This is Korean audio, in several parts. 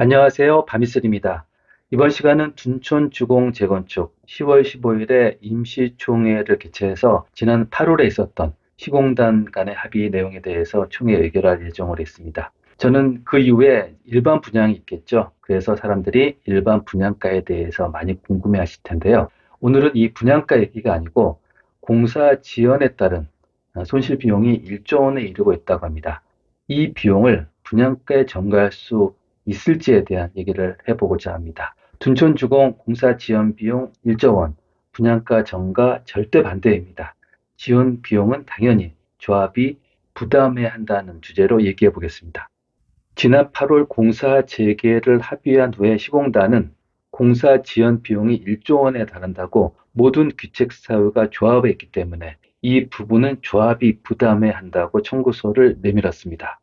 안녕하세요. 밤이슬입니다. 이번 시간은 둔촌 주공 재건축 10월 15일에 임시총회를 개최해서 지난 8월에 있었던 시공단 간의 합의 내용에 대해서 총회 의결할 예정으로 있습니다. 저는 그 이후에 일반 분양이 있겠죠. 그래서 사람들이 일반 분양가에 대해서 많이 궁금해 하실 텐데요. 오늘은 이 분양가 얘기가 아니고 공사 지연에 따른 손실 비용이 1조 원에 이르고 있다고 합니다. 이 비용을 분양가에 전가할 수 있을지에 대한 얘기를 해보고자 합니다. 둔촌주공 공사 지원 비용 1조 원, 분양가 전가 절대 반대입니다. 지원 비용은 당연히 조합이 부담해야 한다는 주제로 얘기해 보겠습니다. 지난 8월 공사 재개를 합의한 후에 시공단은 공사 지원 비용이 1조 원에 달한다고 모든 귀책 사유가 조합에 있기 때문에 이 부분은 조합이 부담해야 한다고 청구서를 내밀었습니다.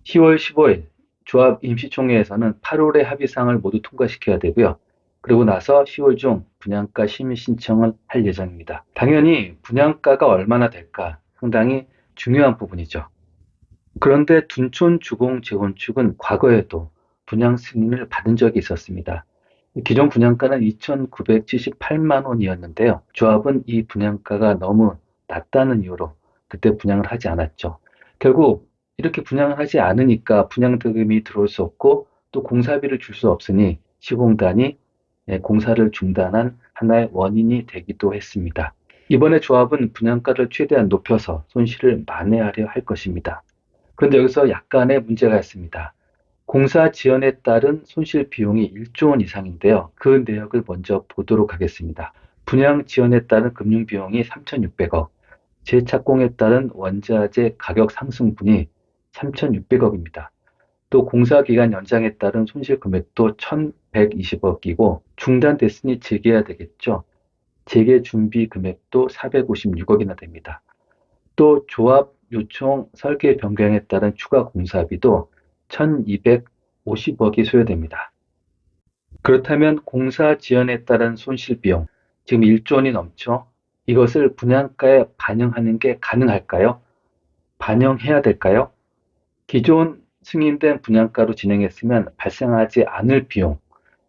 10월 15일 조합 임시총회에서는 8월의 합의사항을 모두 통과시켜야 되고요. 그리고 나서 10월 중 분양가 심의 신청을 할 예정입니다. 당연히 분양가가 얼마나 될까 상당히 중요한 부분이죠. 그런데 둔촌 주공 재건축은 과거에도 분양 승인을 받은 적이 있었습니다. 기존 분양가는 2,978만 원이었는데요. 조합은 이 분양가가 너무 낮다는 이유로 그때 분양을 하지 않았죠. 결국 이렇게 분양을 하지 않으니까 분양대금이 들어올 수 없고 또 공사비를 줄 수 없으니 시공단이 공사를 중단한 하나의 원인이 되기도 했습니다. 이번에 조합은 분양가를 최대한 높여서 손실을 만회하려 할 것입니다. 그런데 여기서 약간의 문제가 있습니다. 공사 지연에 따른 손실 비용이 1조 원 이상인데요. 그 내역을 먼저 보도록 하겠습니다. 분양 지연에 따른 금융 비용이 3,600억, 재착공에 따른 원자재 가격 상승분이 3,600억입니다. 또 공사 기간 연장에 따른 손실 금액도 1,120억이고 중단됐으니 재개해야 되겠죠. 재개 준비 금액도 456억이나 됩니다. 또 조합 요청 설계 변경에 따른 추가 공사비도 1,250억이 소요됩니다. 그렇다면 공사 지연에 따른 손실 비용, 지금 1조 원이 넘죠? 이것을 분양가에 반영하는 게 가능할까요? 반영해야 될까요? 기존 승인된 분양가로 진행했으면 발생하지 않을 비용,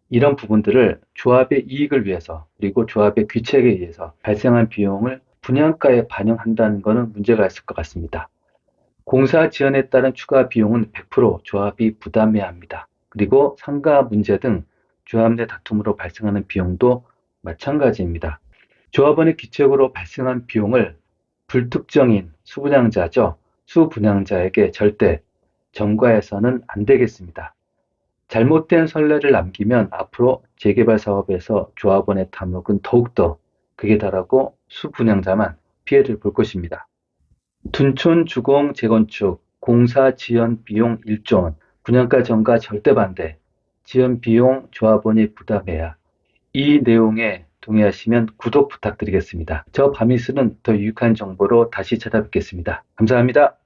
이런 부분들을 조합의 이익을 위해서 그리고 조합의 귀책에 의해서 발생한 비용을 분양가에 반영한다는 것은 문제가 있을 것 같습니다. 공사 지연에 따른 추가 비용은 100% 조합이 부담해야 합니다. 그리고 상가 문제 등 조합 내 다툼으로 발생하는 비용도 마찬가지입니다. 조합원의 귀책으로 발생한 비용을 불특정인 수분양자죠. 수분양자에게 절대 전가해서는 안 되겠습니다. 잘못된 선례를 남기면 앞으로 재개발 사업에서 조합원의 탐욕은 더욱더 극에 달하고 수분양자만 피해를 볼 것입니다. 둔촌 주공 재건축 공사 지연 비용 1조 원, 분양가 전가 절대 반대, 지연 비용 조합원이 부담해야. 이 내용에 동의하시면 구독 부탁드리겠습니다. 저 밤이스는 더 유익한 정보로 다시 찾아뵙겠습니다. 감사합니다.